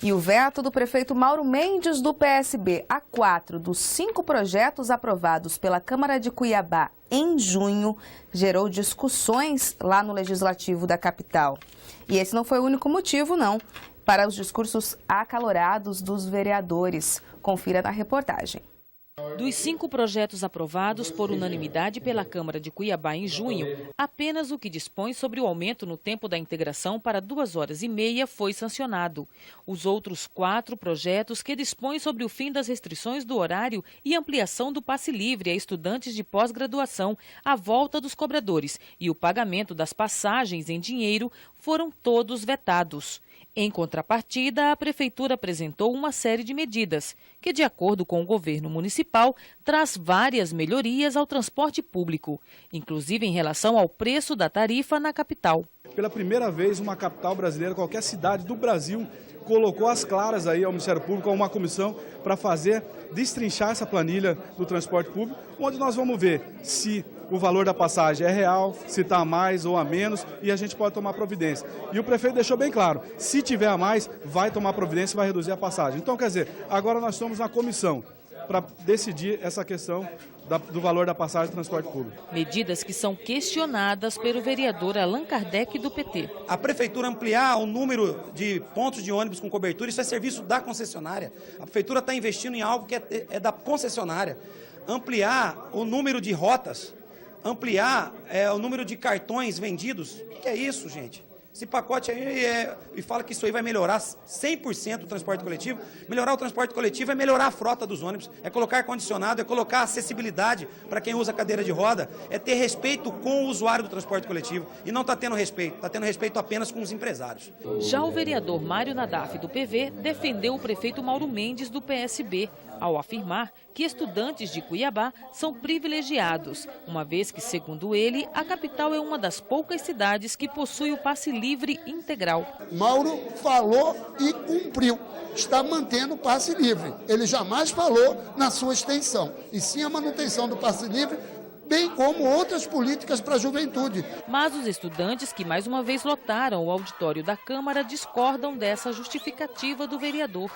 E o veto do prefeito Mauro Mendes, do PSB, a 4 dos 5 projetos aprovados pela Câmara de Cuiabá em junho, gerou discussões lá no Legislativo da capital. E esse não foi o único motivo, não, para os discursos acalorados dos vereadores. Confira na reportagem. Dos 5 projetos aprovados por unanimidade pela Câmara de Cuiabá em junho, apenas o que dispõe sobre o aumento no tempo da integração para 2h30 foi sancionado. Os outros 4 projetos que dispõem sobre o fim das restrições do horário e ampliação do passe livre a estudantes de pós-graduação, a volta dos cobradores e o pagamento das passagens em dinheiro foram todos vetados. Em contrapartida, a Prefeitura apresentou uma série de medidas que, de acordo com o governo municipal, traz várias melhorias ao transporte público, inclusive em relação ao preço da tarifa na capital. Pela primeira vez, uma capital brasileira, qualquer cidade do Brasil, colocou às claras aí ao Ministério Público, a uma comissão para destrinchar essa planilha do transporte público, onde nós vamos ver se o valor da passagem é real, se está a mais ou a menos, e a gente pode tomar providência. E o prefeito deixou bem claro, se tiver a mais, vai tomar providência e vai reduzir a passagem. Então, quer dizer, agora nós estamos na comissão para decidir essa questão do valor da passagem do transporte público. Medidas que são questionadas pelo vereador Allan Kardec, do PT. A Prefeitura ampliar o número de pontos de ônibus com cobertura, isso é serviço da concessionária. A Prefeitura está investindo em algo que é da concessionária. Ampliar o número de rotas, ampliar o número de cartões vendidos. O que é isso, gente? Esse pacote aí e fala que isso aí vai melhorar 100% o transporte coletivo. Melhorar o transporte coletivo é melhorar a frota dos ônibus, é colocar ar-condicionado, é colocar acessibilidade para quem usa cadeira de roda, é ter respeito com o usuário do transporte coletivo. E não está tendo respeito, está tendo respeito apenas com os empresários. Já o vereador Mário Nadaf, do PV, defendeu o prefeito Mauro Mendes, do PSB, ao afirmar que estudantes de Cuiabá são privilegiados, uma vez que, segundo ele, a capital é uma das poucas cidades que possui o passe livre integral. Mauro falou e cumpriu, está mantendo o passe livre. Ele jamais falou na sua extensão, e sim a manutenção do passe livre, bem como outras políticas para a juventude. Mas os estudantes que mais uma vez lotaram o auditório da Câmara discordam dessa justificativa do vereador.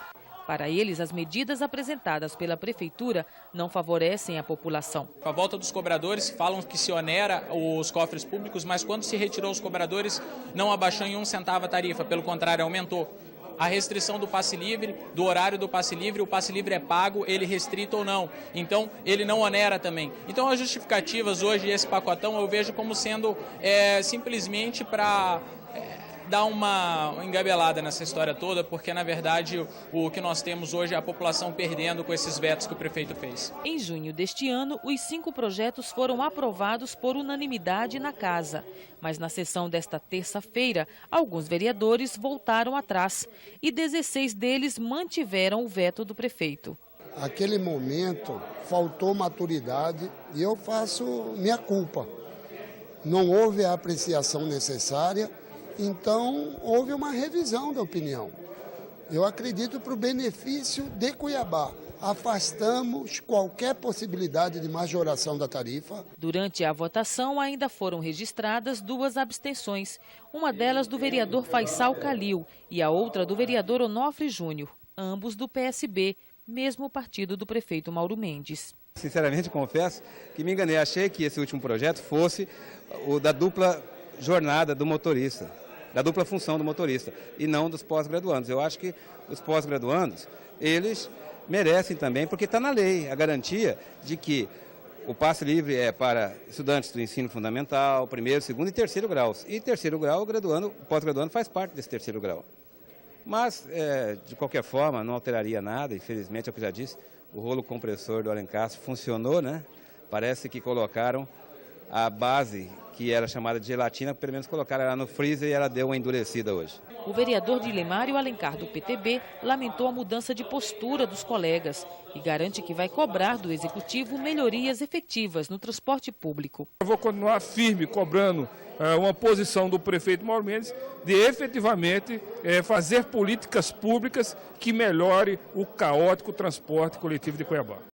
Para eles, as medidas apresentadas pela Prefeitura não favorecem a população. Com a volta dos cobradores, falam que se onera os cofres públicos, mas quando se retirou os cobradores, não abaixou em 1 centavo a tarifa, pelo contrário, aumentou. A restrição do passe livre, do horário do passe livre, o passe livre é pago, ele restrito ou não. Então, ele não onera também. Então, as justificativas hoje, esse pacotão, eu vejo como sendo simplesmente para dar uma engabelada nessa história toda, porque, na verdade, o que nós temos hoje é a população perdendo com esses vetos que o prefeito fez. Em junho deste ano, os 5 projetos foram aprovados por unanimidade na Casa. Mas na sessão desta terça-feira, alguns vereadores voltaram atrás e 16 deles mantiveram o veto do prefeito. Naquele momento, faltou maturidade e eu faço minha culpa. Não houve a apreciação necessária. Então, houve uma revisão da opinião. Eu acredito para o benefício de Cuiabá. Afastamos qualquer possibilidade de majoração da tarifa. Durante a votação, ainda foram registradas 2 abstenções. Uma delas do vereador Faisal Calil e a outra do vereador Onofre Júnior, ambos do PSB, mesmo partido do prefeito Mauro Mendes. Sinceramente, confesso que me enganei. Achei que esse último projeto fosse o da dupla jornada do motorista, da dupla função do motorista, e não dos pós-graduandos. Eu acho que os pós-graduandos, eles merecem também, porque está na lei a garantia de que o passe livre é para estudantes do ensino fundamental, 1º, 2º e 3º graus. E 3º grau, o pós-graduando faz parte desse 3º grau. Mas, de qualquer forma, não alteraria nada, infelizmente, é o que eu já disse, o rolo compressor do Alencastro funcionou, né? Parece que colocaram a base, que era chamada de gelatina, pelo menos colocaram ela no freezer e ela deu uma endurecida hoje. O vereador Dilemário Alencar, do PTB, lamentou a mudança de postura dos colegas e garante que vai cobrar do Executivo melhorias efetivas no transporte público. Eu vou continuar firme cobrando uma posição do prefeito Mauro Mendes de efetivamente fazer políticas públicas que melhore o caótico transporte coletivo de Cuiabá.